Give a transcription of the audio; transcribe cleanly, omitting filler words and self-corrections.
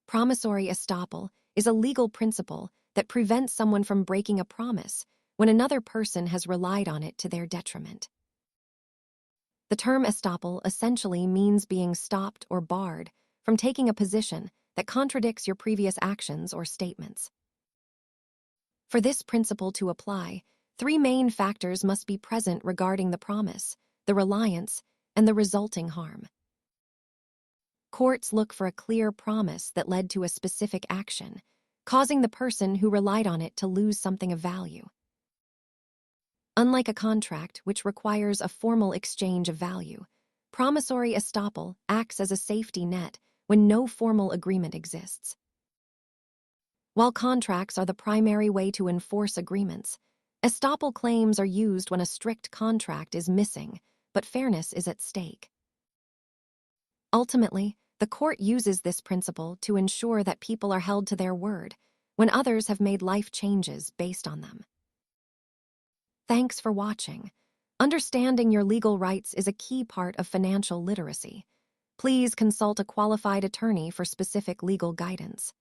Promissory estoppel is a legal principle that prevents someone from breaking a promise when another person has relied on it to their detriment. The term estoppel essentially means being stopped or barred from taking a position that contradicts your previous actions or statements. For this principle to apply, three main factors must be present regarding the promise, the reliance, and the resulting harm. Courts look for a clear promise that led to a specific action, causing the person who relied on it to lose something of value. Unlike a contract, which requires a formal exchange of value, promissory estoppel acts as a safety net when no formal agreement exists. While contracts are the primary way to enforce agreements, estoppel claims are used when a strict contract is missing, but fairness is at stake. Ultimately, the court uses this principle to ensure that people are held to their word when others have made life changes based on them. Thanks for watching. Understanding your legal rights is a key part of financial literacy. Please consult a qualified attorney for specific legal guidance.